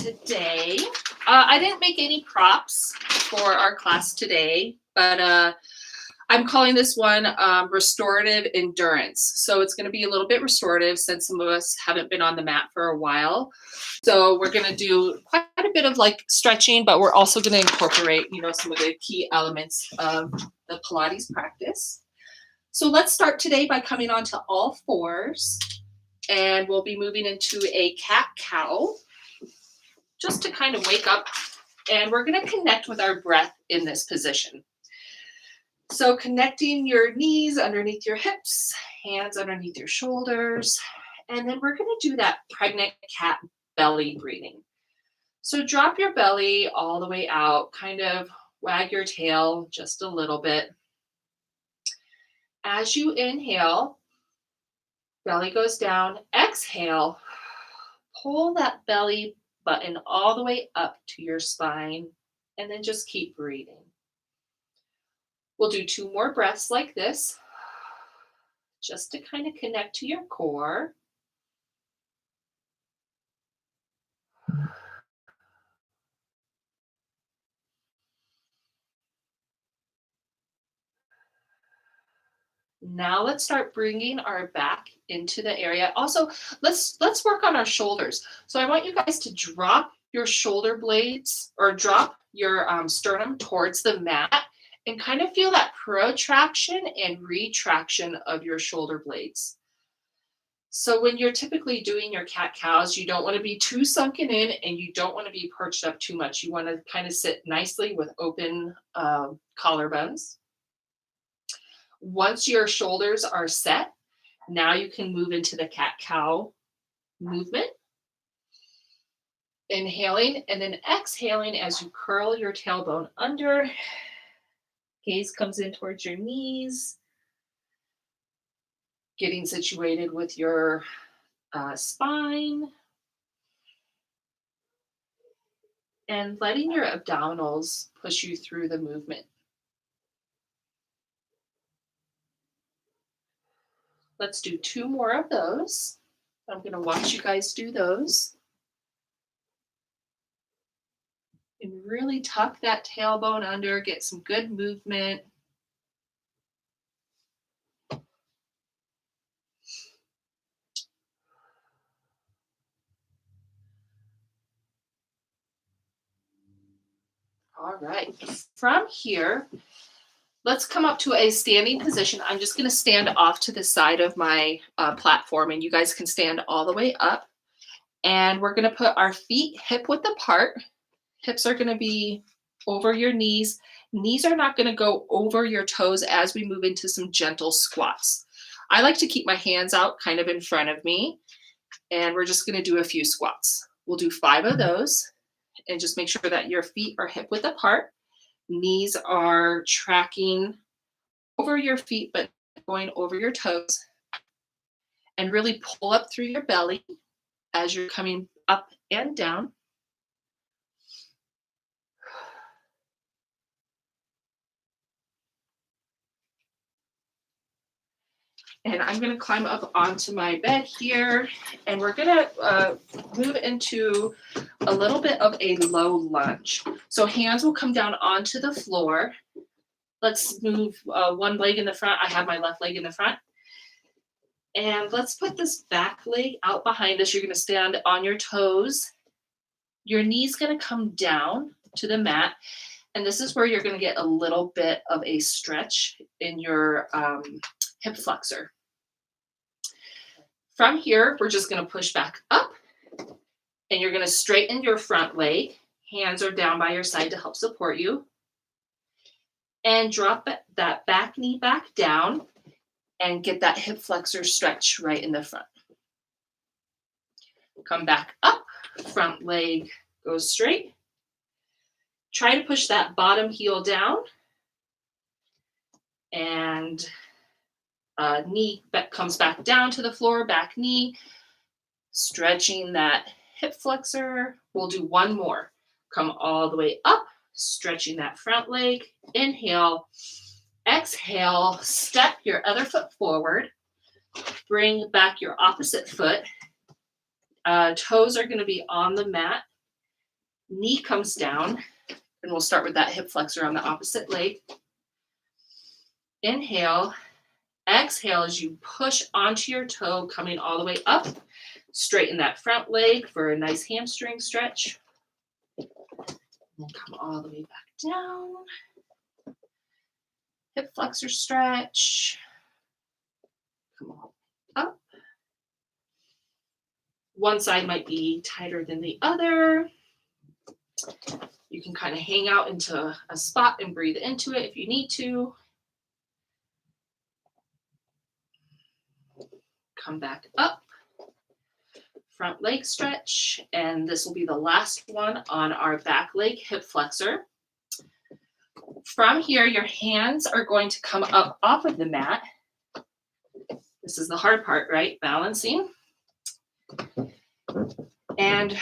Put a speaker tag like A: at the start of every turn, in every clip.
A: today. I didn't make any props for our class today, but I'm calling this one restorative endurance. So it's going to be a little bit restorative since some of us haven't been on the mat for a while. So we're going to do quite a bit of like stretching, but we're also going to incorporate, some of the key elements of the Pilates practice. So let's start today by coming onto all fours, and we'll be moving into a cat-cow just to kind of wake up, and we're going to connect with our breath in this position. So connecting your knees underneath your hips, hands underneath your shoulders, and then we're going to do that pregnant cat belly breathing. So drop your belly all the way out, kind of wag your tail just a little bit. As you inhale, belly goes down. Exhale, pull that belly button all the way up to your spine, and then just keep breathing. We'll do 2 more breaths like this, just to kind of connect to your core. Now let's start bringing our back into the area. Also, let's work on our shoulders. So I want you guys to drop your shoulder blades or drop your sternum towards the mat and kind of feel that protraction and retraction of your shoulder blades. So when you're typically doing your cat-cows, you don't want to be too sunken in and you don't want to be perched up too much. You want to kind of sit nicely with open collarbones. Once your shoulders are set, now you can move into the cat-cow movement. Inhaling and then exhaling as you curl your tailbone under. Gaze comes in towards your knees. Getting situated with your spine. And letting your abdominals push you through the movement. Let's do 2 more of those. I'm going to watch you guys do those. And really tuck that tailbone under, get some good movement. All right, from here, let's come up to a standing position. I'm just going to stand off to the side of my platform, and you guys can stand all the way up. And we're going to put our feet hip width apart. Hips are going to be over your knees. Knees are not going to go over your toes as we move into some gentle squats. I like to keep my hands out kind of in front of me, and we're just going to do a few squats. We'll do 5 of those, and just make sure that your feet are hip width apart. Knees are tracking over your feet, but going over your toes. And really pull up through your belly as you're coming up and down. And I'm going to climb up onto my bed here, and we're going to move into a little bit of a low lunge. So hands will come down onto the floor. Let's move one leg in the front. I have my left leg in the front. And let's put this back leg out behind us. You're going to stand on your toes. Your knee's going to come down to the mat. And this is where you're going to get a little bit of a stretch in your hip flexor. From here, we're just going to push back up, and you're going to straighten your front leg. Hands are down by your side to help support you. And drop that back knee back down and get that hip flexor stretch right in the front. Come back up, front leg goes straight. Try to push that bottom heel down, and knee comes back down to the floor, back knee, stretching that hip flexor. We'll do 1 more. Come all the way up, stretching that front leg. Inhale, exhale, step your other foot forward. Bring back your opposite foot. Toes are going to be on the mat. Knee comes down, and we'll start with that hip flexor on the opposite leg. Inhale. Exhale as you push onto your toe, coming all the way up. Straighten that front leg for a nice hamstring stretch. And come all the way back down. Hip flexor stretch. Come on up. One side might be tighter than the other. You can kind of hang out into a spot and breathe into it if you need to. Come back up. Front leg stretch. And this will be the last one on our back leg hip flexor. From here, your hands are going to come up off of the mat. This is the hard part, right? Balancing. And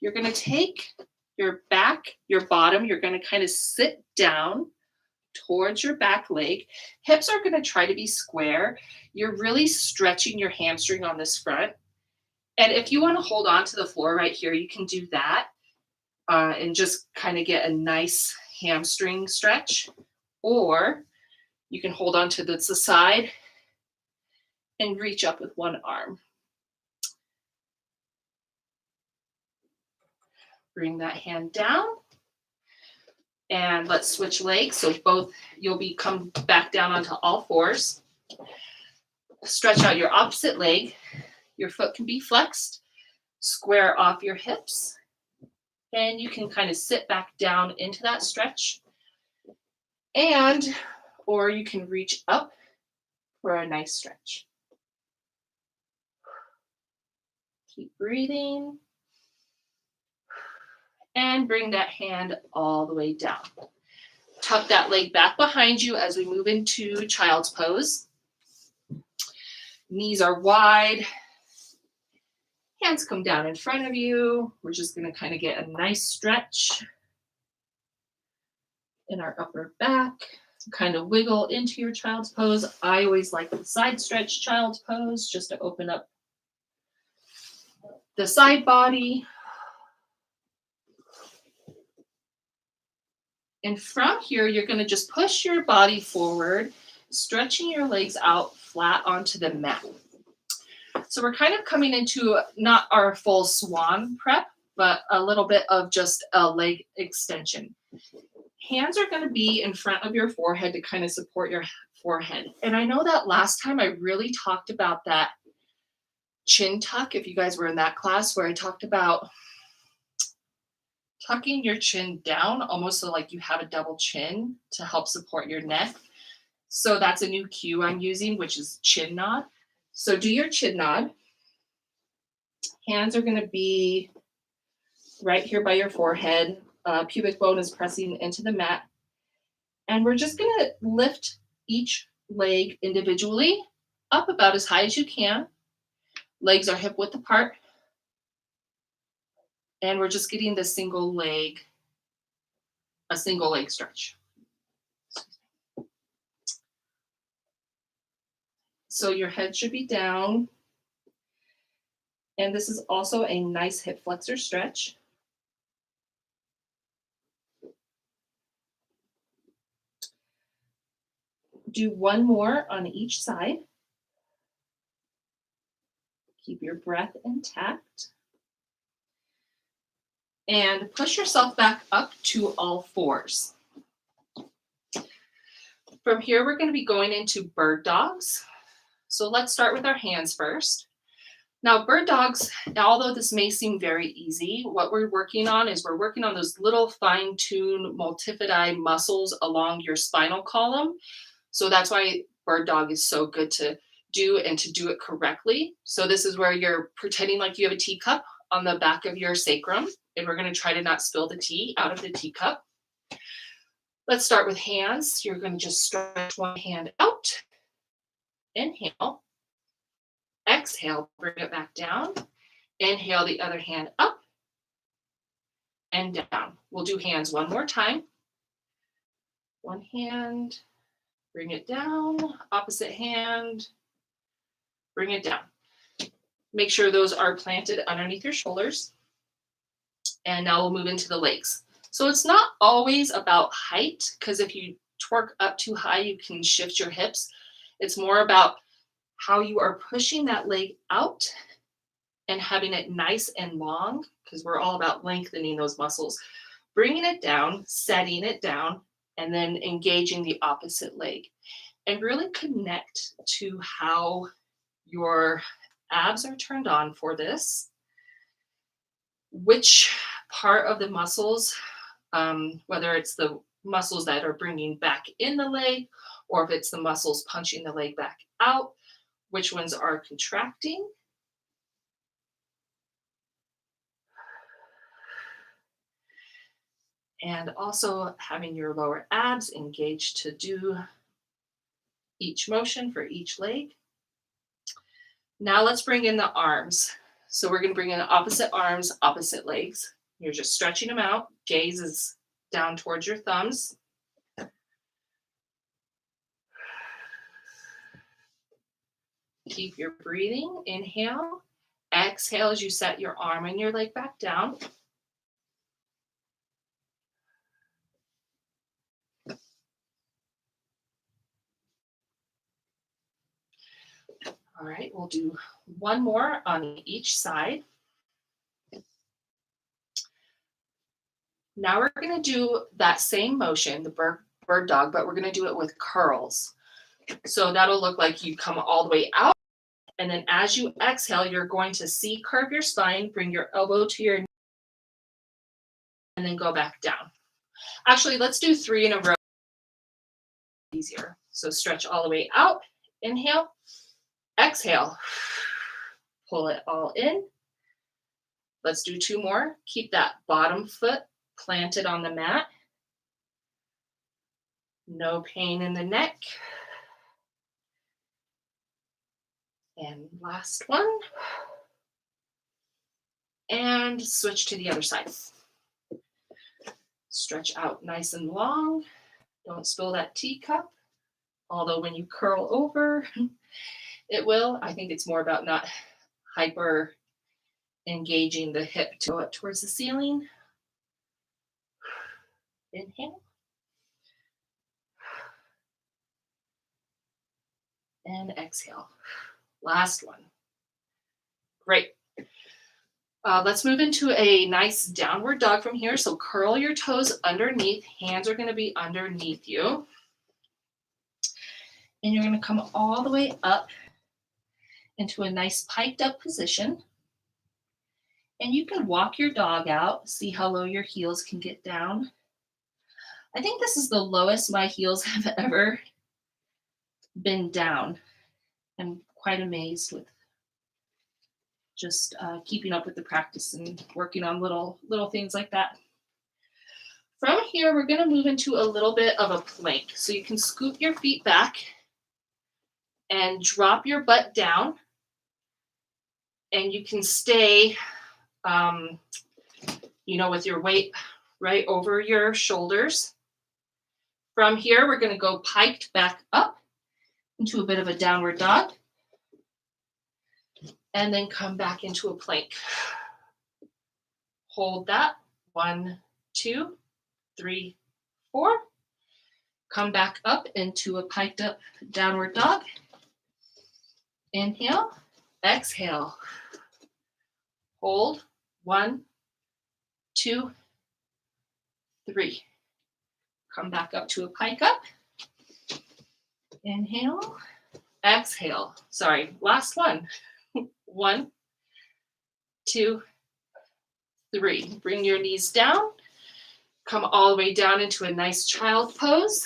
A: you're going to take your back, your bottom, you're going to kind of sit down towards your back leg. Hips are going to try to be square. You're really stretching your hamstring on this front. And if you want to hold on to the floor right here, you can do that and just kind of get a nice hamstring stretch. Or you can hold on to the side and reach up with one arm. Bring that hand down. And let's switch legs. So both, you'll come back down onto all fours. Stretch out your opposite leg. Your foot can be flexed. Square off your hips. And you can kind of sit back down into that stretch. Or you can reach up for a nice stretch. Keep breathing. And bring that hand all the way down. Tuck that leg back behind you as we move into child's pose. Knees are wide. Hands come down in front of you. We're just going to kind of get a nice stretch in our upper back. Kind of wiggle into your child's pose. I always like the side stretch child's pose just to open up the side body. And from here, you're going to just push your body forward, stretching your legs out flat onto the mat. So we're kind of coming into not our full swan prep, but a little bit of just a leg extension. Hands are going to be in front of your forehead to kind of support your forehead. And I know that last time I really talked about that chin tuck, if you guys were in that class, where I talked about tucking your chin down almost so like you have a double chin to help support your neck. So that's a new cue I'm using, which is chin nod. So do your chin nod. Hands are going to be right here by your forehead. Pubic bone is pressing into the mat. And we're just going to lift each leg individually up about as high as you can. Legs are hip width apart. And we're just getting a single leg stretch. So your head should be down. And this is also a nice hip flexor stretch. Do one more on each side. Keep your breath intact. And push yourself back up to all fours. From here, we're going to be going into bird dogs. So let's start with our hands first. Now, bird dogs, although this may seem very easy, what we're working on is we're working on those little fine-tuned multifidi muscles along your spinal column. So that's why bird dog is so good to do and to do it correctly. So this is where you're pretending like you have a teacup on the back of your sacrum. And we're going to try to not spill the tea out of the teacup. Let's start with hands. You're going to just stretch one hand out. Inhale. Exhale, bring it back down. Inhale the other hand up and down. We'll do hands one more time. One hand, bring it down. Opposite hand, bring it down. Make sure those are planted underneath your shoulders. And now we'll move into the legs. So it's not always about height, because if you twerk up too high, you can shift your hips. It's more about how you are pushing that leg out and having it nice and long, because we're all about lengthening those muscles. Bringing it down, setting it down, and then engaging the opposite leg. And really connect to how your abs are turned on for this. Which part of the muscles, whether it's the muscles that are bringing back in the leg, or if it's the muscles punching the leg back out, which ones are contracting. And also having your lower abs engaged to do each motion for each leg. Now let's bring in the arms. So we're going to bring in opposite arms, opposite legs. You're just stretching them out. Gaze is down towards your thumbs. Keep your breathing. Inhale. Exhale as you set your arm and your leg back down. All right, we'll do one more on each side. Now we're going to do that same motion, the bird dog, but we're going to do it with curls. So that'll look like you come all the way out. And then as you exhale, you're going to curve your spine, bring your elbow to your knee, and then go back down. Actually, let's do 3 in a row. Easier. So stretch all the way out. Inhale. Exhale. Pull it all in. Let's do 2 more. Keep that bottom foot planted on the mat. No pain in the neck. And last one. And switch to the other side. Stretch out nice and long. Don't spill that teacup. Although when you curl over, it will. I think it's more about not hyper engaging the hip to go up towards the ceiling. Inhale. And exhale. Last one. Great. Let's move into a nice downward dog from here. So curl your toes underneath. Hands are going to be underneath you. And you're going to come all the way up into a nice piked up position. And you can walk your dog out. See how low your heels can get down. I think this is the lowest my heels have ever been down. I'm quite amazed with just keeping up with the practice and working on little things like that. From here, we're going to move into a little bit of a plank. So you can scoot your feet back and drop your butt down. And you can stay, with your weight right over your shoulders. From here, we're going to go piked back up into a bit of a downward dog. And then come back into a plank. Hold that. 1, 2, 3, 4. Come back up into a piked up downward dog. Inhale. Exhale. Hold. 1, 2, 3. Come back up to a pike up. Inhale. Exhale. Sorry, last one. 1, 2, 3. Bring your knees down. Come all the way down into a nice child pose.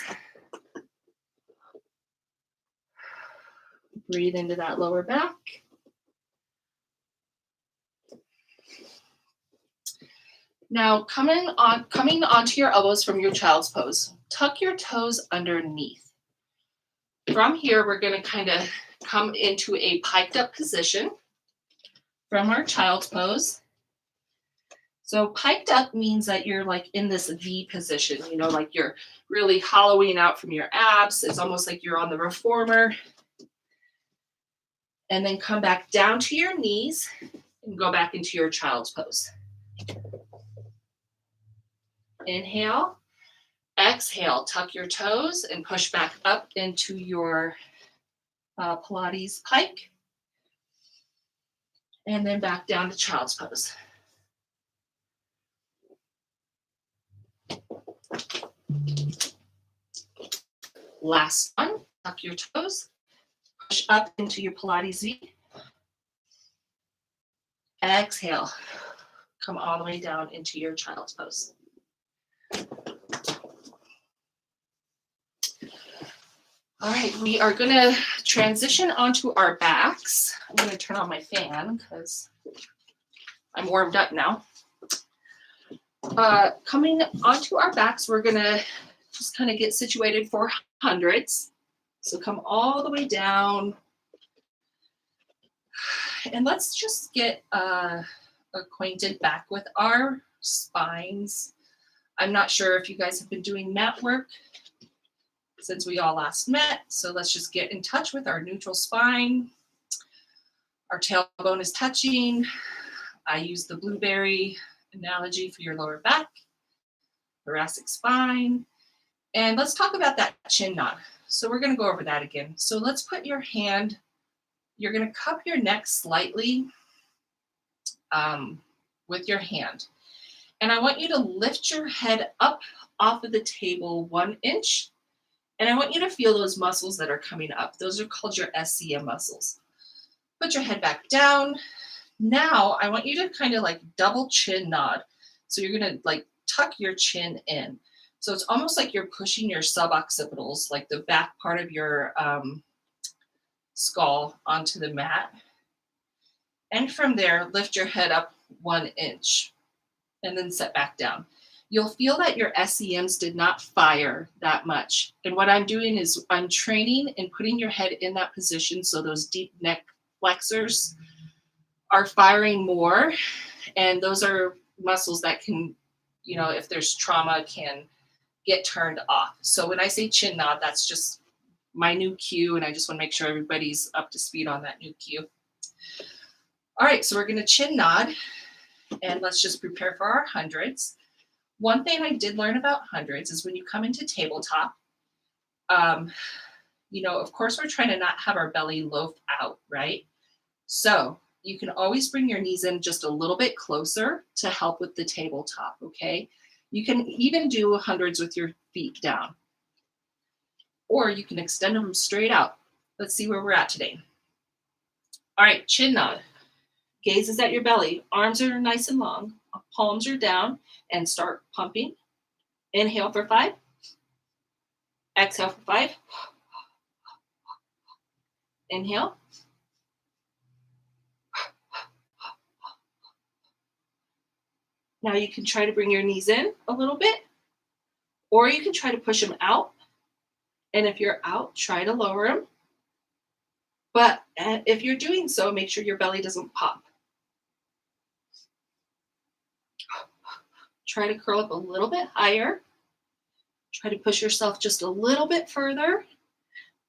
A: Breathe into that lower back. Now, coming onto your elbows from your child's pose. Tuck your toes underneath. From here, we're going to kind of come into a piked up position from our child's pose. So piked up means that you're like in this V position, like you're really hollowing out from your abs. It's almost like you're on the reformer. And then come back down to your knees and go back into your child's pose. Inhale, exhale, tuck your toes and push back up into your Pilates pike. And then back down to child's pose. Last one, tuck your toes, push up into your Pilates V. Exhale, come all the way down into your child's pose. All right, we are going to transition onto our backs. I'm going to turn on my fan because I'm warmed up now. Coming onto our backs, we're going to just kind of get situated for hundreds. So come all the way down. And let's just get acquainted back with our spines. I'm not sure if you guys have been doing mat work since we all last met. So let's just get in touch with our neutral spine. Our tailbone is touching. I use the blueberry analogy for your lower back, thoracic spine. And let's talk about that chin knot. So we're going to go over that again. So let's put your hand, you're going to cup your neck slightly with your hand. And I want you to lift your head up off of the table 1 inch. And I want you to feel those muscles that are coming up. Those are called your SCM muscles. Put your head back down. Now I want you to kind of like double chin nod. So you're going to like tuck your chin in. So it's almost like you're pushing your suboccipitals, like the back part of your skull onto the mat. And from there, lift your head up 1 inch and then set back down. You'll feel that your SCMs did not fire that much. And what I'm doing is I'm training and putting your head in that position so those deep neck flexors are firing more. And those are muscles that can, you know, if there's trauma, can get turned off. So when I say chin nod, that's just my new cue. And I just want to make sure everybody's up to speed on that new cue. All right, so we're going to chin nod. And let's just prepare for our hundreds. One thing I did learn about hundreds is when you come into tabletop, you know, of course, we're trying to not have our belly loaf out, right? So you can always bring your knees in just a little bit closer to help with the tabletop, okay? You can even do hundreds with your feet down. Or you can extend them straight out. Let's see where we're at today. All right, chin nod. Gaze is at your belly. Arms are nice and long. Palms are down. And start pumping. Inhale for 5. Exhale for 5. Inhale. Now you can try to bring your knees in a little bit, or you can try to push them out. And if you're out, try to lower them. But if you're doing so, make sure your belly doesn't pop. Try to curl up a little bit higher. Try to push yourself just a little bit further.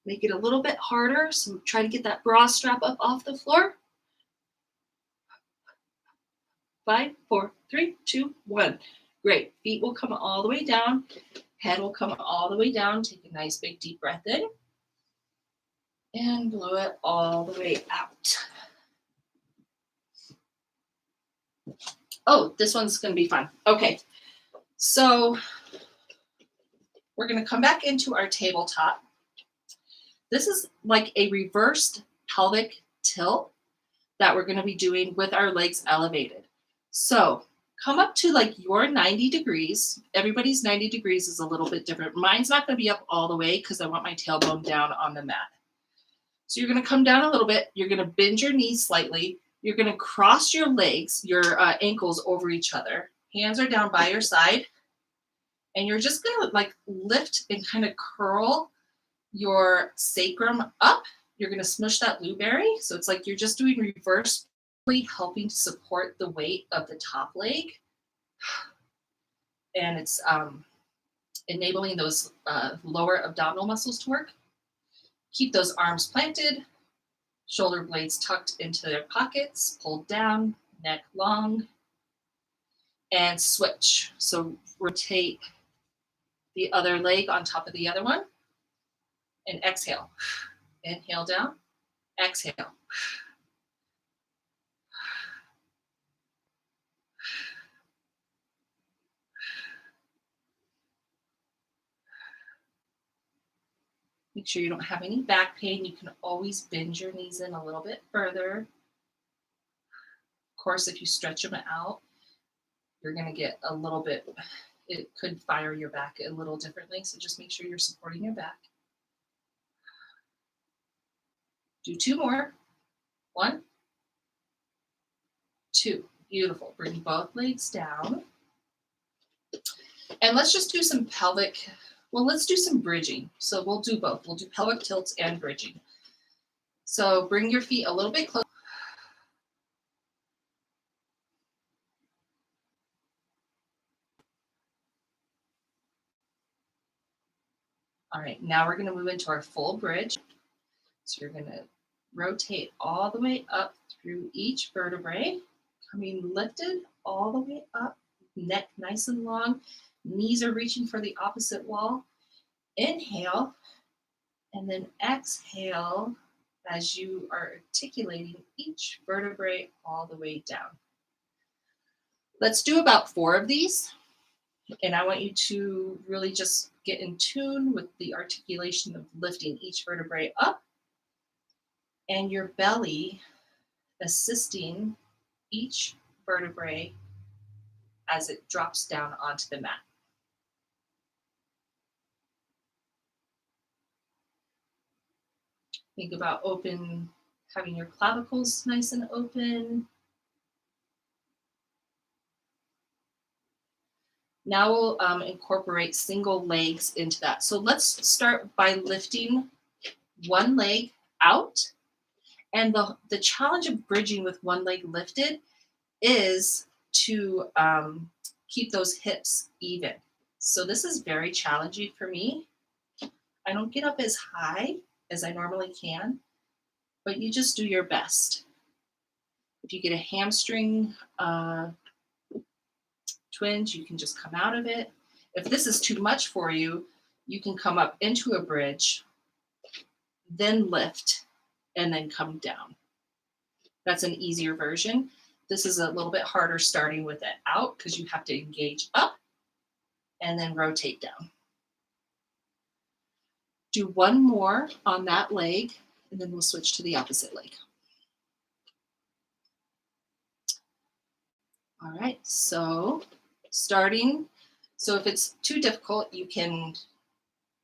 A: Make it a little bit harder. So try to get that bra strap up off the floor. 5, 4, 3, 2, 1. Great. Feet will come all the way down. Head will come all the way down. Take a nice big deep breath in. And blow it all the way out. Oh, this one's going to be fun. Okay, so we're going to come back into our tabletop. This is like a reversed pelvic tilt that we're going to be doing with our legs elevated. So come up to like your 90 degrees. Everybody's 90 degrees is a little bit different. Mine's not going to be up all the way because I want my tailbone down on the mat. So you're going to come down a little bit. You're going to bend your knees slightly. You're going to cross your legs, your ankles over each other. Hands are down by your side. And you're just going to like lift and kind of curl your sacrum up. You're going to smush that blueberry. So it's like you're just doing reverse, helping to support the weight of the top leg. And it's enabling those lower abdominal muscles to work. Keep those arms planted. Shoulder blades tucked into their pockets, pulled down, neck long. and switch. So rotate the other leg on top of the other one and exhale. Inhale down, exhale. Make sure you don't have any back pain. You can always bend your knees in a little bit further. Of course, if you stretch them out, you're going to get a little bit, it could fire your back a little differently. So just make sure you're supporting your back. Do 2 more. 1, 2. Beautiful. Bring both legs down. And let's just do some pelvic. Well, let's do some bridging. So we'll do both. We'll do pelvic tilts and bridging. So bring your feet a little bit closer. All right, now we're going to move into our full bridge. So you're going to rotate all the way up through each vertebrae, coming lifted all the way up, neck nice and long, knees are reaching for the opposite wall. Inhale, and then exhale as you are articulating each vertebrae all the way down. Let's do about 4 of these, and I want you to really just get in tune with the articulation of lifting each vertebrae up and your belly assisting each vertebrae as it drops down onto the mat. Think about having your clavicles nice and open. Now we'll incorporate single legs into that. So let's start by lifting one leg out. And the challenge of bridging with one leg lifted is to keep those hips even. So this is very challenging for me. I don't get up as high as I normally can, but you just do your best. If you get a hamstring twinge, you can just come out of it. If this is too much for you, you can come up into a bridge, then lift, and then come down. That's an easier version. This is a little bit harder starting with it out because you have to engage up and then rotate down. Do 1 more on that leg, and then we'll switch to the opposite leg. All right, so starting, so if it's too difficult, you can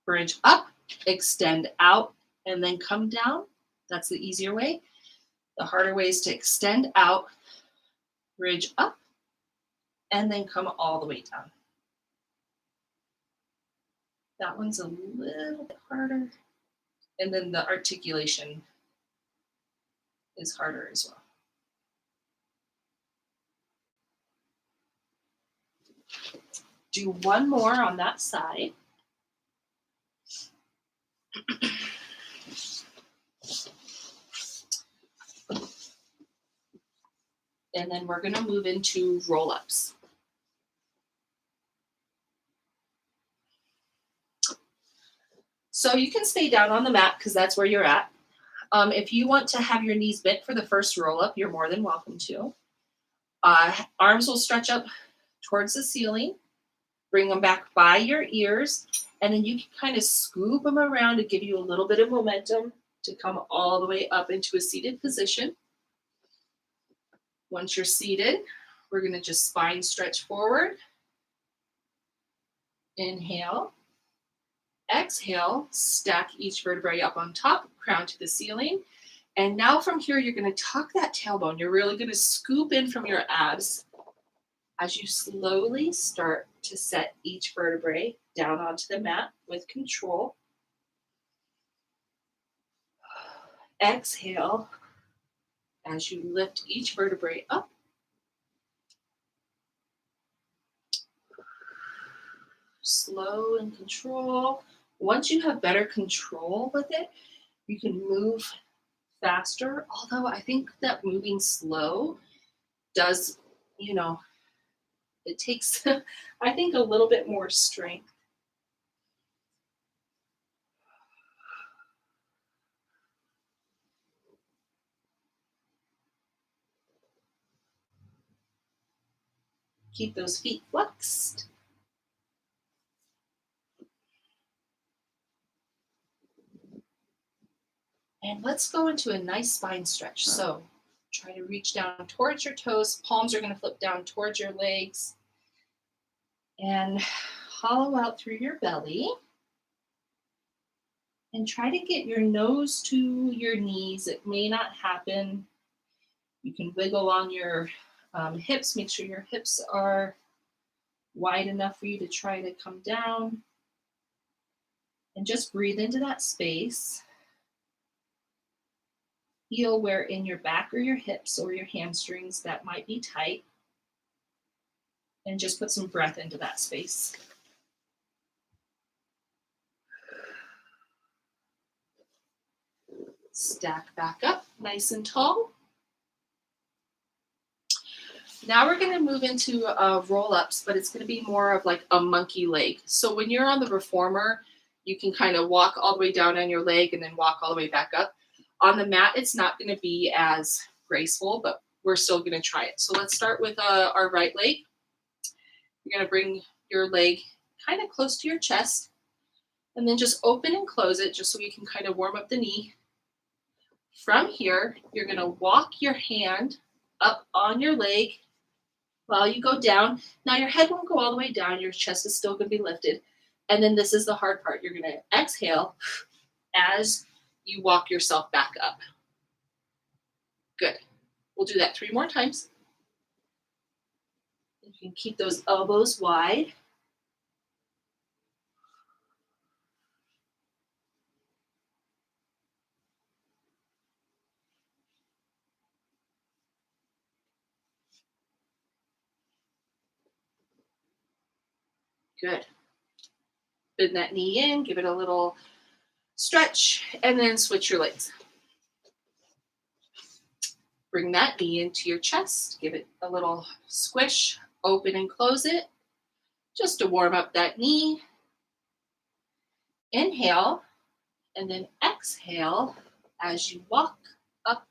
A: bridge up, extend out, and then come down. That's the easier way. The harder way is to extend out, bridge up, and then come all the way down. That one's a little bit harder. And then the articulation is harder as well. Do 1 more on that side. And then we're going to move into roll-ups. So you can stay down on the mat because that's where you're at. If you want to have your knees bent for the first roll-up, you're more than welcome to. Arms will stretch up towards the ceiling. Bring them back by your ears, and then you can kind of scoop them around to give you a little bit of momentum to come all the way up into a seated position. Once you're seated, we're going to just spine stretch forward. Inhale. Exhale, stack each vertebrae up on top, crown to the ceiling. And now from here, you're going to tuck that tailbone. You're really going to scoop in from your abs as you slowly start to set each vertebrae down onto the mat with control. Exhale as you lift each vertebrae up. Slow and control. Once you have better control with it, you can move faster. Although I think that moving slow does, It takes, I think, a little bit more strength. Keep those feet flexed. And let's go into a nice spine stretch. So try to reach down towards your toes. Palms are going to flip down towards your legs. And hollow out through your belly. And try to get your nose to your knees. It may not happen. You can wiggle on your hips. Make sure your hips are wide enough for you to try to come down. And just breathe into that space. Feel where in your back or your hips or your hamstrings that might be tight. And just put some breath into that space. Stack back up, nice and tall. Now we're going to move into roll-ups, but it's going to be more of like a monkey leg. So when you're on the reformer, you can kind of walk all the way down on your leg and then walk all the way back up. On the mat, it's not going to be as graceful, but we're still going to try it. So let's start with our right leg. You're going to bring your leg kind of close to your chest and then just open and close it just so we can kind of warm up the knee. From here, you're going to walk your hand up on your leg while you go down. Now your head won't go all the way down. Your chest is still going to be lifted. And then this is the hard part. You're going to exhale as you walk yourself back up. Good. We'll do that 3 more times. You can keep those elbows wide. Good. Bend that knee in, give it a little stretch, and then switch your legs. Bring that knee into your chest, give it a little squish, open and close it, just to warm up that knee. Inhale, and then exhale as you walk up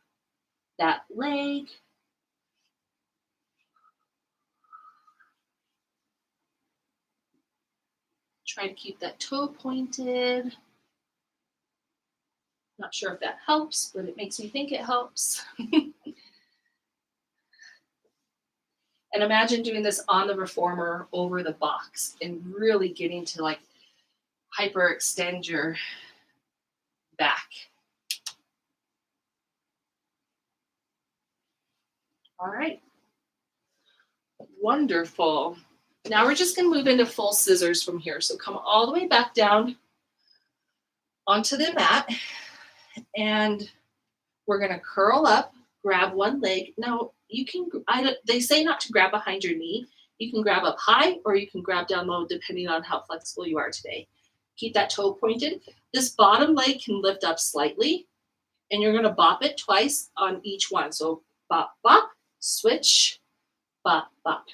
A: that leg. Try to keep that toe pointed. Not sure if that helps, but it makes me think it helps. And imagine doing this on the reformer over the box and really getting to like hyperextend your back. All right. Wonderful. Now we're just going to move into full scissors from here. So come all the way back down onto the mat. And we're going to curl up, grab one leg. Now, you can, they say not to grab behind your knee. You can grab up high or you can grab down low depending on how flexible you are today. Keep that toe pointed. This bottom leg can lift up slightly, and you're going to bop it twice on each one. So bop, bop, switch, bop, bop.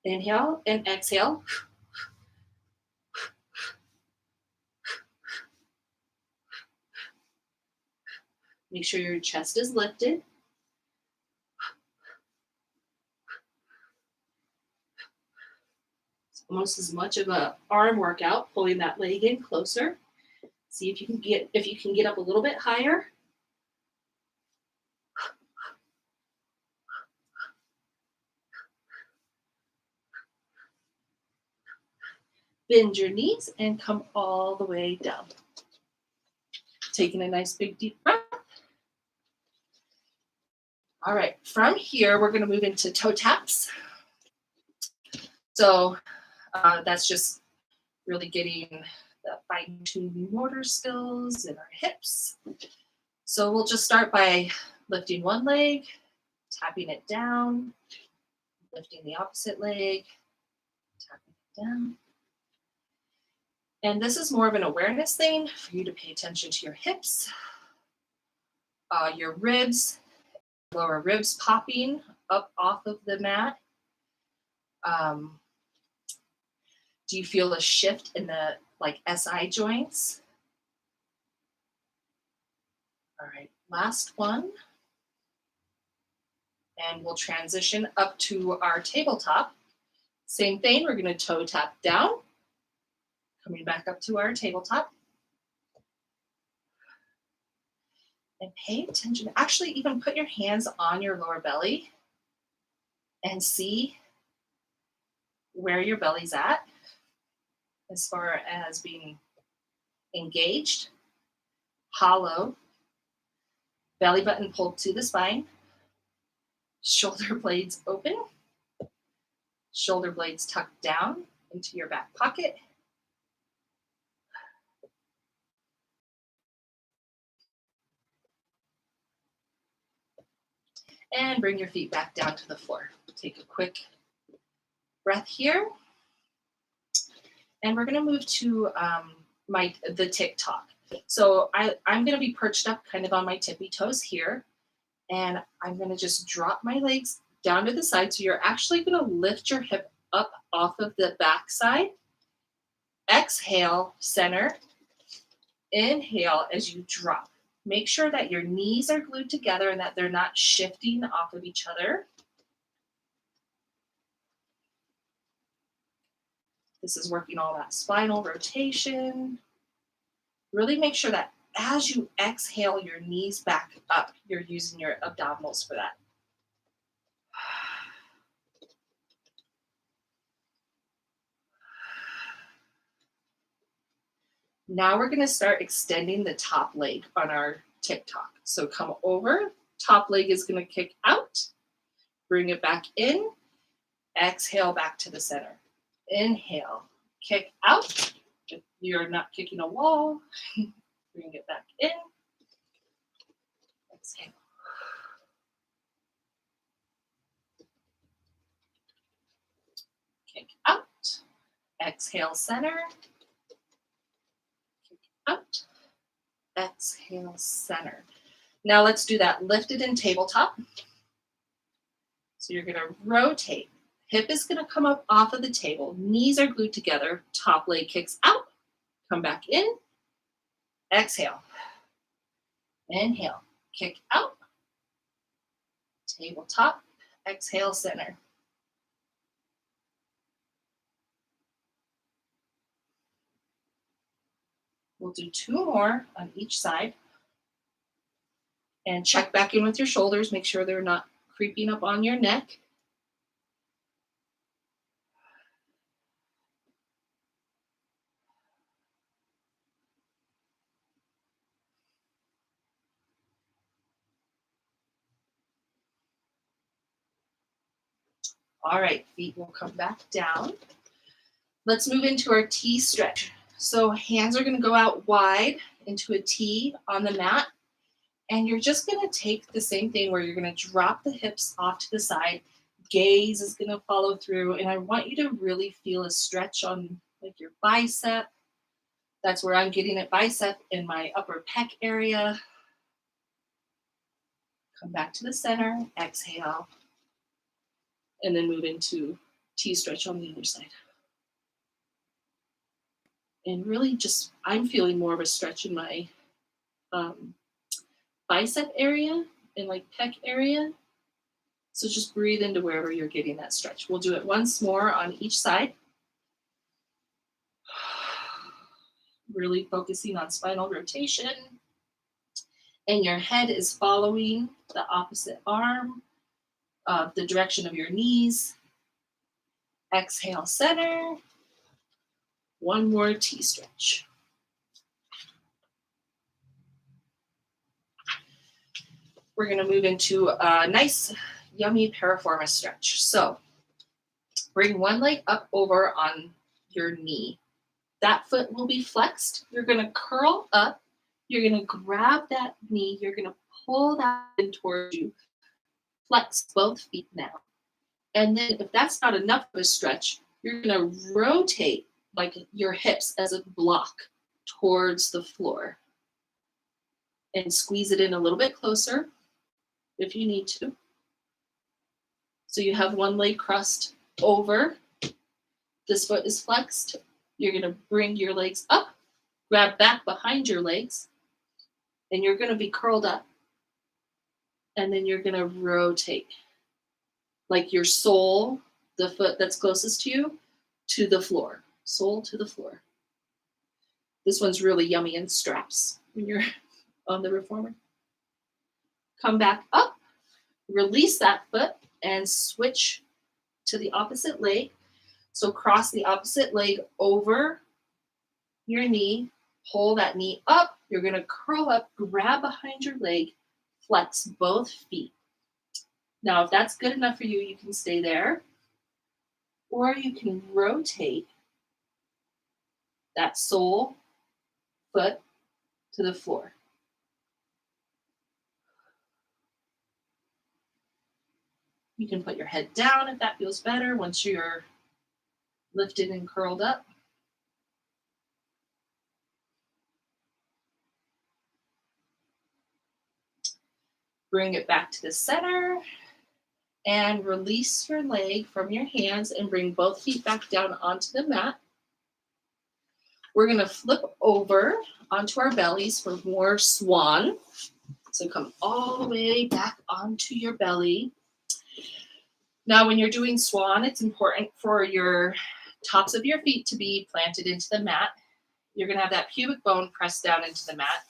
A: Inhale and exhale. Make sure your chest is lifted. It's almost as much of an arm workout, pulling that leg in closer. See if you can get up a little bit higher. Bend your knees and come all the way down. Taking a nice big deep breath. All right, from here, we're going to move into toe taps. So that's just really getting the fine-tuned motor skills in our hips. So we'll just start by lifting one leg, tapping it down, lifting the opposite leg, tapping it down. And this is more of an awareness thing for you to pay attention to your hips, your ribs, lower ribs popping up off of the mat. Do you feel a shift in the like SI joints? All right, last one. And we'll transition up to our tabletop. Same thing, we're gonna toe tap down, coming back up to our tabletop. And pay attention, actually even put your hands on your lower belly and see where your belly's at as far as being engaged, hollow, belly button pulled to the spine, shoulder blades open, shoulder blades tucked down into your back pocket. And bring your feet back down to the floor. Take a quick breath here. And we're gonna move to the tick-tock. So I'm gonna be perched up kind of on my tippy toes here. And I'm gonna just drop my legs down to the side. So you're actually gonna lift your hip up off of the back side. Exhale, center. Inhale as you drop. Make sure that your knees are glued together and that they're not shifting off of each other. This is working all that spinal rotation. Really make sure that as you exhale your knees back up, you're using your abdominals for that. Now we're going to start extending the top leg on our tick-tock. So come over, top leg is going to kick out, bring it back in, exhale back to the center. Inhale, kick out. If you're not kicking a wall, bring it back in. Exhale. Kick out. Exhale, center. Out, exhale, center. Now let's do that lifted in tabletop. So you're gonna rotate. Hip is gonna come up off of the table. Knees are glued together. Top leg kicks out. Come back in. Exhale. Inhale. Kick out. Tabletop. Exhale, center. We'll do 2 more on each side. And check back in with your shoulders. Make sure they're not creeping up on your neck. All right, feet will come back down. Let's move into our T stretch. So hands are gonna go out wide into a T on the mat. And you're just gonna take the same thing where you're gonna drop the hips off to the side. Gaze is gonna follow through. And I want you to really feel a stretch on like your bicep. That's where I'm getting it, bicep in my upper pec area. Come back to the center, exhale. And then move into T stretch on the other side. And really just, I'm feeling more of a stretch in my bicep area and like pec area. So just breathe into wherever you're getting that stretch. We'll do it once more on each side. Really focusing on spinal rotation. And your head is following the opposite arm, the direction of your knees. Exhale, center. One more T stretch. We're going to move into a nice, yummy piriformis stretch. So bring one leg up over on your knee. That foot will be flexed. You're going to curl up. You're going to grab that knee. You're going to pull that in towards you. Flex both feet now. And then if that's not enough of a stretch, you're going to rotate like your hips as a block towards the floor. And squeeze it in a little bit closer if you need to. So you have one leg crossed over. This foot is flexed. You're going to bring your legs up, grab back behind your legs, and you're going to be curled up. And then you're going to rotate like your sole, the foot that's closest to you, to the floor. Sole to the floor. This one's really yummy in straps when you're on the reformer. Come back up, release that foot, and switch to the opposite leg. So cross the opposite leg over your knee, pull that knee up. You're going to curl up, grab behind your leg, flex both feet. Now, if that's good enough for you, you can stay there, or you can rotate that sole foot to the floor. You can put your head down if that feels better once you're lifted and curled up. Bring it back to the center and release your leg from your hands and bring both feet back down onto the mat. We're going to flip over onto our bellies for more swan. So come all the way back onto your belly. Now, when you're doing swan, it's important for your tops of your feet to be planted into the mat. You're going to have that pubic bone pressed down into the mat.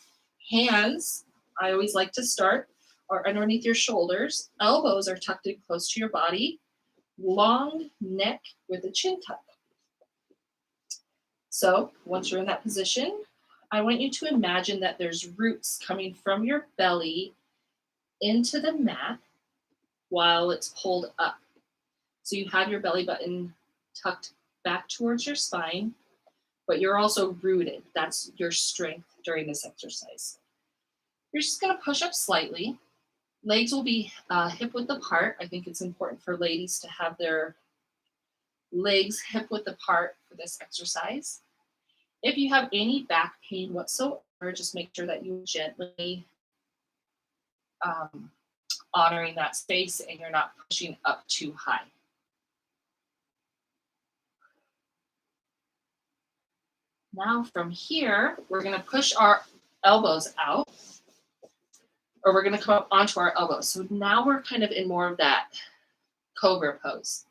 A: Hands, I always like to start, are underneath your shoulders. Elbows are tucked in close to your body. Long neck with a chin tuck. So once you're in that position, I want you to imagine that there's roots coming from your belly into the mat while it's pulled up. So you have your belly button tucked back towards your spine, but you're also rooted. That's your strength during this exercise. You're just going to push up slightly. Legs will be hip width apart. I think it's important for ladies to have their legs hip width apart for this exercise. If you have any back pain whatsoever, just make sure that you gently honoring that space and you're not pushing up too high. Now from here, we're going to push our elbows out, or we're going to come up onto our elbows. So now we're kind of in more of that cobra pose.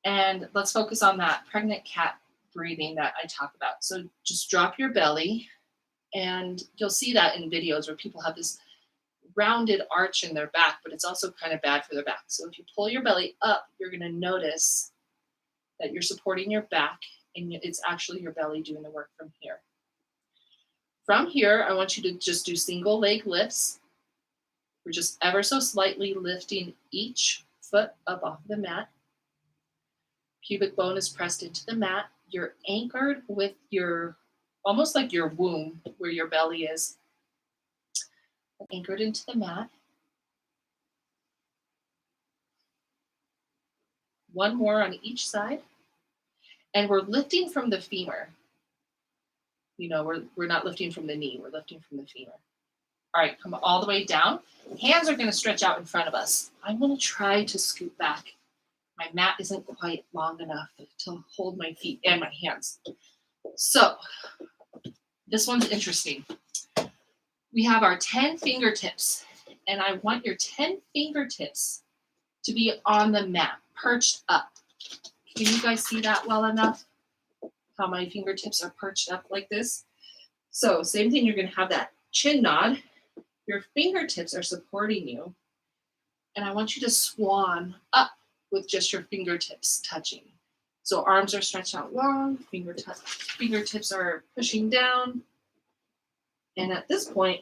A: And let's focus on that pregnant cat breathing that I talk about. So just drop your belly, and you'll see that in videos where people have this rounded arch in their back, but it's also kind of bad for their back. So if you pull your belly up, you're going to notice that you're supporting your back, and it's actually your belly doing the work from here. From here, I want you to just do single leg lifts. We're just ever so slightly lifting each foot up off the mat. Pubic bone is pressed into the mat. You're anchored with your, almost like your womb where your belly is. Anchored into the mat. One more on each side. And we're lifting from the femur. You know, we're not lifting from the knee, we're lifting from the femur. All right, come all the way down. Hands are going to stretch out in front of us. I'm going to try to scoot back. My mat isn't quite long enough to hold my feet and my hands. So this one's interesting. We have our 10 fingertips, and I want your 10 fingertips to be on the mat, perched up. Can you guys see that well enough? How my fingertips are perched up like this? So same thing, you're going to have that chin nod. Your fingertips are supporting you. And I want you to swan up with just your fingertips touching. So arms are stretched out long, fingertips are pushing down. And at this point,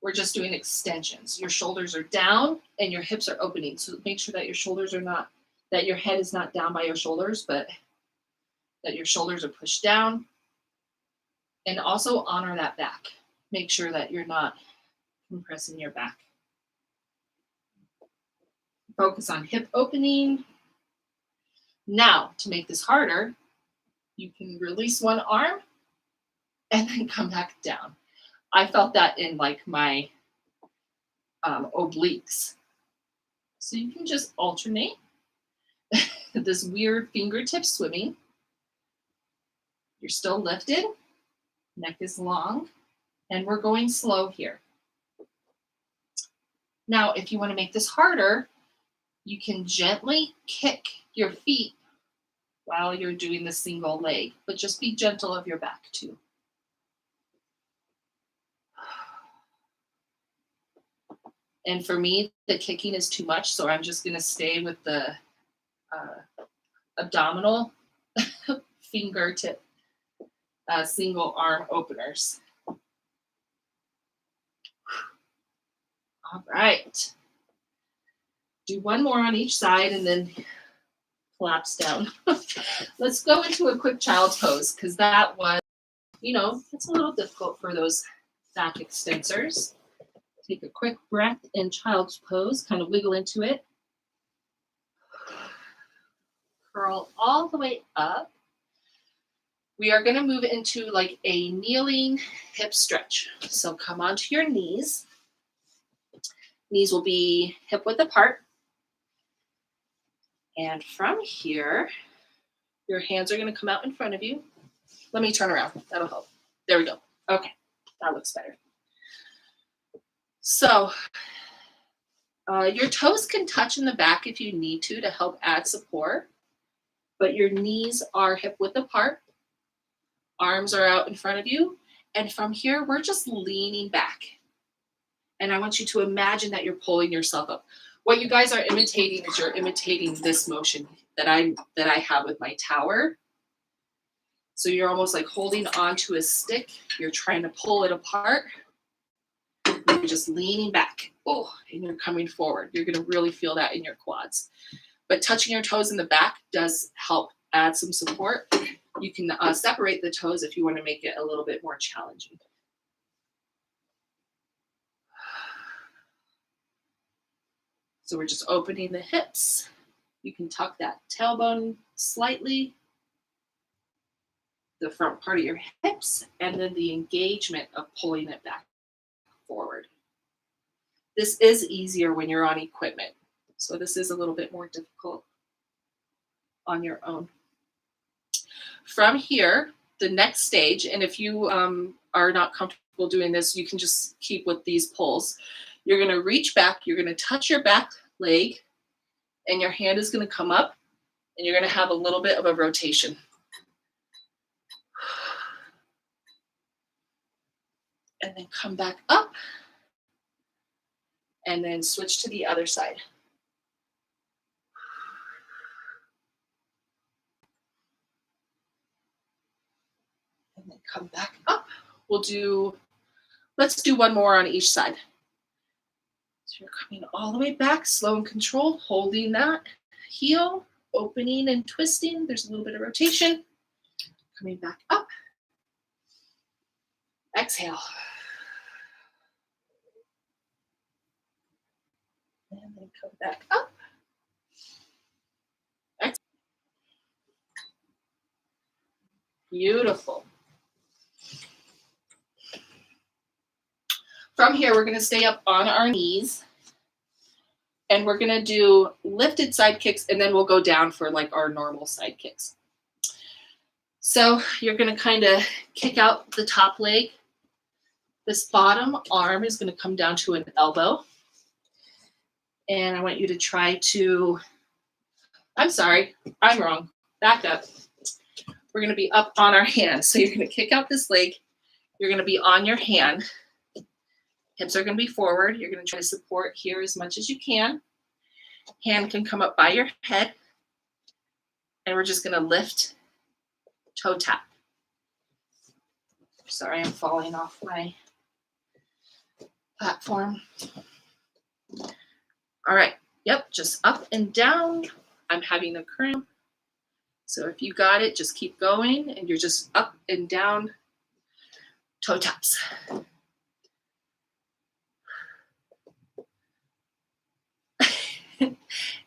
A: we're just doing extensions. Your shoulders are down and your hips are opening. So make sure that your shoulders are not, that your head is not down by your shoulders, but that your shoulders are pushed down. And also honor that back. Make sure that you're not compressing your back. Focus on hip opening. Now, to make this harder, you can release one arm and then come back down. I felt that in like my obliques. So you can just alternate this weird fingertip swimming. You're still lifted, neck is long, and we're going slow here. Now, if you want to make this harder, you can gently kick your feet while you're doing the single leg, but just be gentle of your back too. And for me, the kicking is too much, so I'm just going to stay with the abdominal fingertip single arm openers. All right. Do one more on each side and then collapse down. Let's go into a quick child's pose because that was, it's a little difficult for those back extensors. Take a quick breath in child's pose, kind of wiggle into it. Curl all the way up. We are going to move into like a kneeling hip stretch. So come onto your knees. Knees will be hip width apart. And from here, your hands are going to come out in front of you. Let me turn around. That'll help. There we go. Okay, that looks better. So your toes can touch in the back if you need to help add support, but your knees are hip width apart. Arms are out in front of you. And from here, we're just leaning back. And I want you to imagine that you're pulling yourself up. What you guys are imitating is you're imitating this motion that I have with my tower. So you're almost like holding onto a stick. You're trying to pull it apart. You're just leaning back. Oh, and you're coming forward. You're going to really feel that in your quads. But touching your toes in the back does help add some support. You can separate the toes if you want to make it a little bit more challenging. So we're just opening the hips. You can tuck that tailbone slightly, the front part of your hips, and then the engagement of pulling it back forward. This is easier when you're on equipment. So this is a little bit more difficult on your own. From here, the next stage, and if you are not comfortable doing this, you can just keep with these pulls. You're going to reach back, you're going to touch your back leg, and your hand is going to come up, and you're going to have a little bit of a rotation. And then come back up, and then switch to the other side. And then come back up. Let's do one more on each side. So you're coming all the way back, slow and controlled, holding that heel, opening and twisting. There's a little bit of rotation. Coming back up. Exhale. And then come back up. Exhale. Beautiful. From here, we're going to stay up on our knees, and we're going to do lifted side kicks, and then we'll go down for like our normal side kicks. So you're going to kind of kick out the top leg. This bottom arm is going to come down to an elbow. And I want you to try to, I'm sorry, I'm wrong. Back up. We're going to be up on our hand. So you're going to kick out this leg. You're going to be on your hand. Hips are going to be forward. You're going to try to support here as much as you can. Hand can come up by your head. And we're just going to lift, toe tap. Sorry, I'm falling off my platform. All right. Yep, just up and down. I'm having a cramp. So if you got it, just keep going. And you're just up and down, toe taps.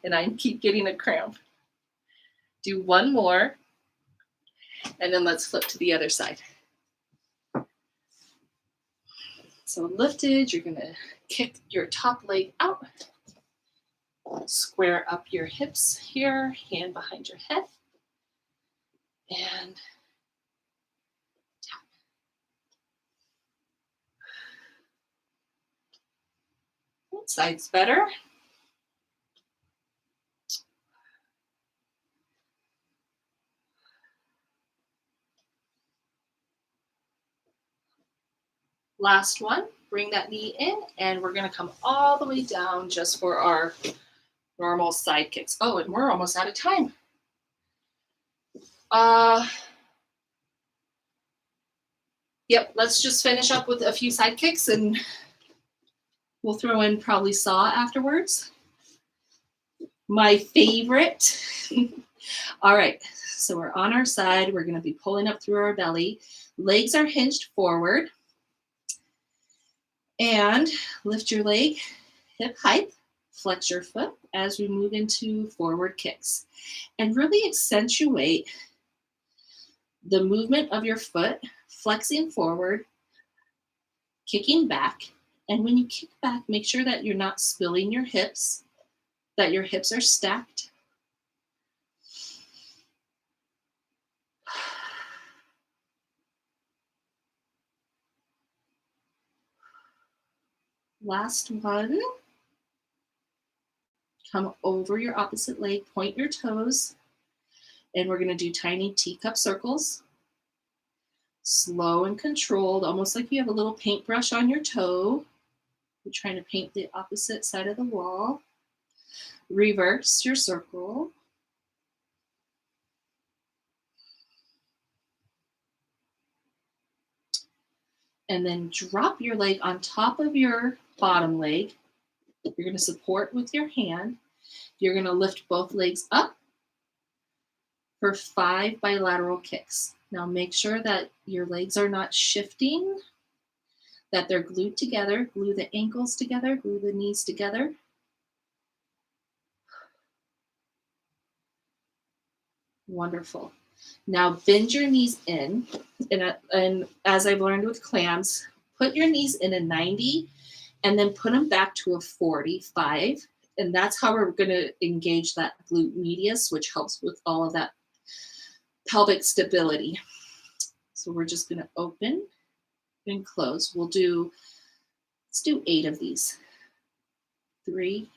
A: And I keep getting a cramp. Do one more, and then let's flip to the other side. So lifted, you're gonna kick your top leg out. Square up your hips here, hand behind your head, and tap. That side's better. Last one, bring that knee in, and we're gonna come all the way down just for our normal side kicks. Oh, and we're almost out of time. Yep, let's just finish up with a few side kicks and we'll throw in probably saw afterwards. My favorite. All right, so we're on our side. We're gonna be pulling up through our belly. Legs are hinged forward. And lift your leg, hip height, flex your foot as we move into forward kicks. And really accentuate the movement of your foot, flexing forward, kicking back. And when you kick back, make sure that you're not spilling your hips, that your hips are stacked. Last one. Come over your opposite leg, point your toes, and we're going to do tiny teacup circles. Slow and controlled, almost like you have a little paintbrush on your toe. You're trying to paint the opposite side of the wall. Reverse your circle. And then drop your leg on top of your bottom leg. You're going to support with your hand. You're going to lift both legs up for 5 bilateral kicks. Now make sure that your legs are not shifting, that they're glued together. Glue the ankles together, glue the knees together. Wonderful. Now bend your knees in, and as I've learned with clams, put your knees in a 90 and then put them back to a 45. And that's how we're going to engage that glute medius, which helps with all of that pelvic stability. So we're just going to open and close. Let's do 8 of these. 3,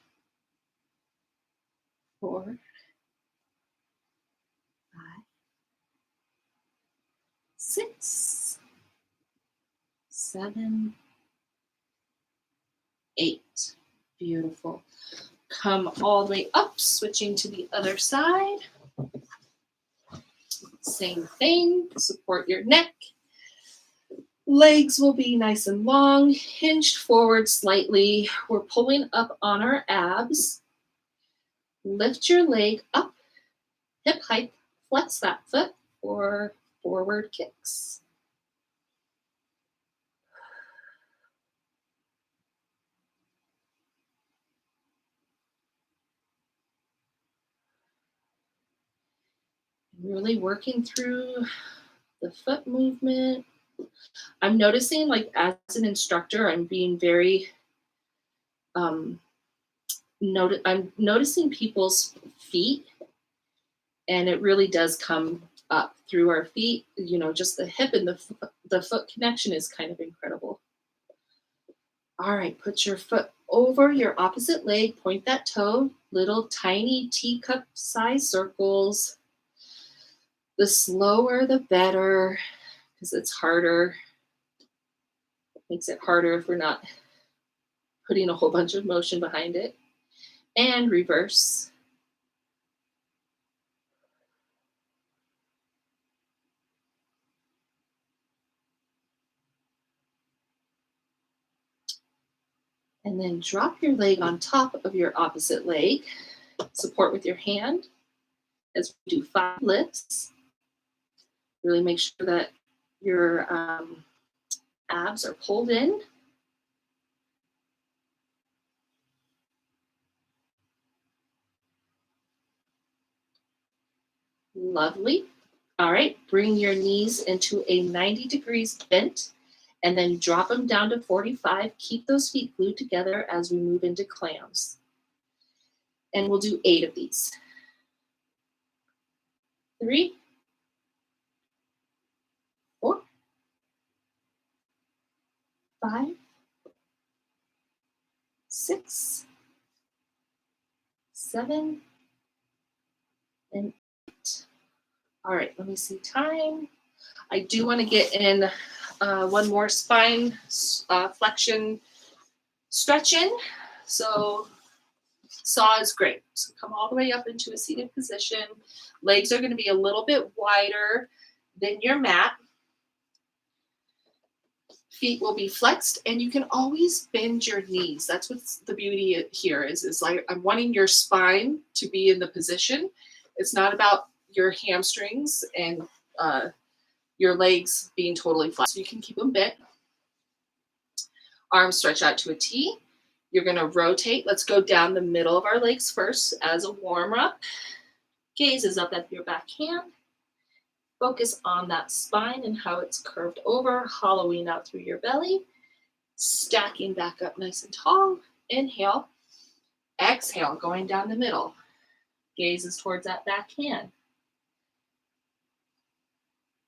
A: 4, 5, 6, 7, 8. Beautiful. Come all the way up, switching to the other side. Same thing, support your neck. Legs will be nice and long, hinged forward slightly. We're pulling up on our abs. Lift your leg up, hip height, flex that foot for forward kicks. Really working through the foot movement. I'm noticing, like, as an instructor, I'm being very, I'm noticing people's feet, and it really does come up through our feet. You know, just the hip and the foot connection is kind of incredible. All right, put your foot over your opposite leg, point that toe, little tiny teacup size circles. The slower, the better, because it's harder. It makes it harder if we're not putting a whole bunch of motion behind it. And reverse. And then drop your leg on top of your opposite leg. Support with your hand as we do 5 lifts. Really make sure that your abs are pulled in. Lovely. All right, bring your knees into a 90 degrees bent and then drop them down to 45. Keep those feet glued together as we move into clams. And we'll do 8 of these. 3, 4, 5, 6, 7, and 8. All right, let me see time. I do want to get in one more spine flexion stretch in. So saw is great. So come all the way up into a seated position. Legs are going to be a little bit wider than your mat. Feet will be flexed, and you can always bend your knees. That's what's the beauty here is like I'm wanting your spine to be in the position. It's not about your hamstrings and your legs being totally flat. So you can keep them bent. Arms stretch out to a T. You're going to rotate. Let's go down the middle of our legs first as a warm-up. Gaze is up at your back hand. Focus on that spine and how it's curved over, hollowing out through your belly. Stacking back up nice and tall. Inhale. Exhale, going down the middle. Gaze is towards that back hand.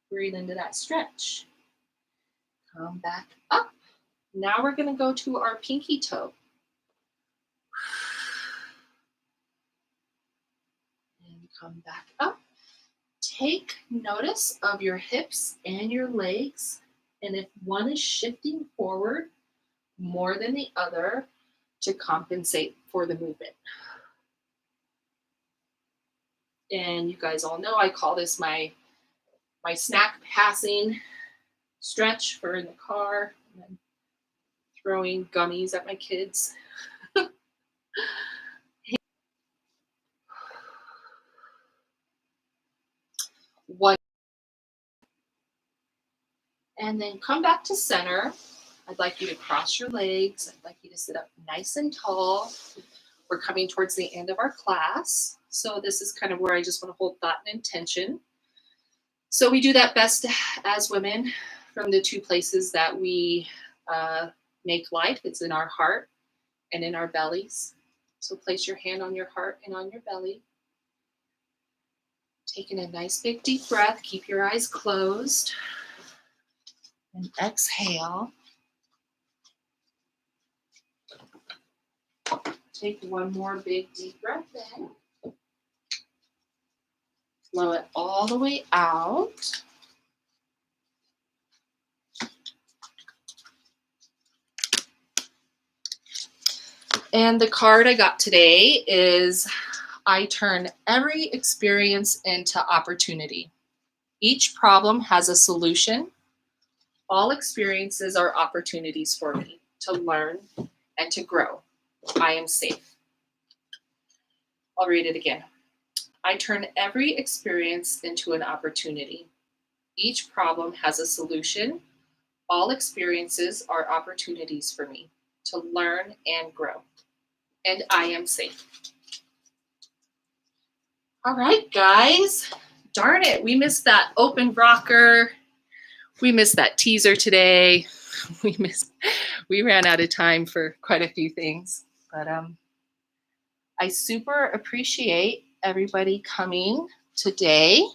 A: Breathe into that stretch. Come back up. Now we're going to go to our pinky toe. And come back up. Take notice of your hips and your legs. And if one is shifting forward more than the other, to compensate for the movement. And you guys all know I call this my snack passing stretch for in the car, and then throwing gummies at my kids. One. And then come back to center. I'd like you to cross your legs. I'd like you to sit up nice and tall. We're coming towards the end of our class. So this is kind of where I just want to hold thought and intention. So we do that best as women from the 2 places that we make life. It's in our heart and in our bellies. So place your hand on your heart and on your belly. Taking a nice big deep breath. Keep your eyes closed. And exhale. Take one more big deep breath in. Blow it all the way out. And the card I got today is I turn every experience into opportunity. Each problem has a solution. All experiences are opportunities for me to learn and to grow. I am safe. I'll read it again. I turn every experience into an opportunity. Each problem has a solution. All experiences are opportunities for me to learn and grow. And I am safe. All right, guys. Darn it, we missed that open rocker. We missed that teaser today. We ran out of time for quite a few things. But I super appreciate everybody coming today.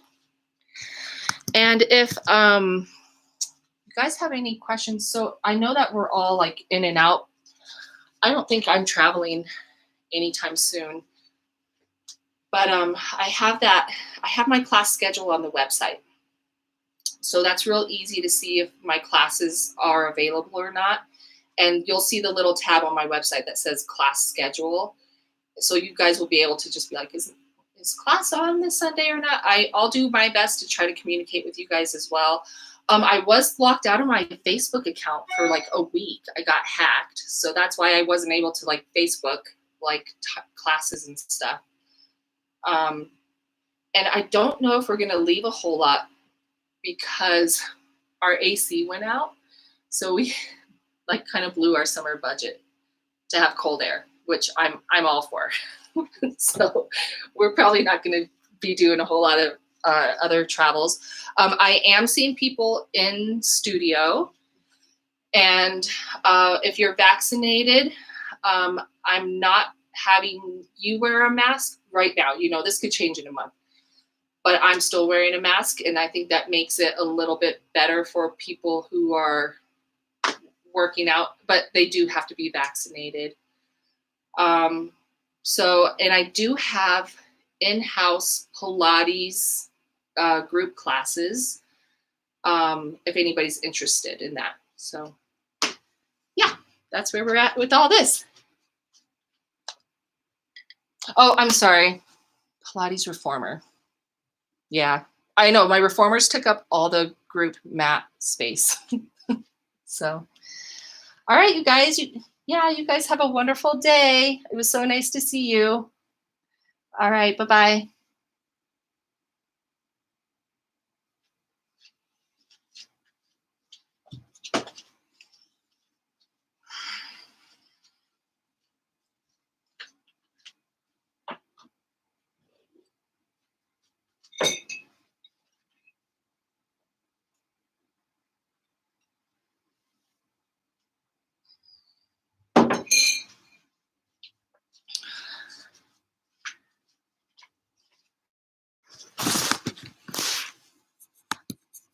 A: And if you guys have any questions, so I know that we're all like in and out. I don't think I'm traveling anytime soon. But I have my class schedule on the website. So that's real easy to see if my classes are available or not. And you'll see the little tab on my website that says class schedule. So you guys will be able to just be like, is class on this Sunday or not? I'll do my best to try to communicate with you guys as well. I was blocked out of my Facebook account for like a week. I got hacked. So that's why I wasn't able to like Facebook like classes and stuff. And I don't know if we're going to leave a whole lot because our AC went out. So we like kind of blew our summer budget to have cold air, which I'm all for. So we're probably not going to be doing a whole lot of other travels. I am seeing people in studio, and if you're vaccinated, I'm not having you wear a mask right now. You know, this could change in a month, but I'm still wearing a mask, and I think that makes it a little bit better for people who are working out, but they do have to be vaccinated. So, and I do have in-house Pilates group classes, if anybody's interested in that. So yeah, that's where we're at with all this. Oh, I'm sorry. Pilates reformer. Yeah, I know my reformers took up all the group mat space. So, all right, you guys. You guys have a wonderful day. It was so nice to see you. All right, bye-bye.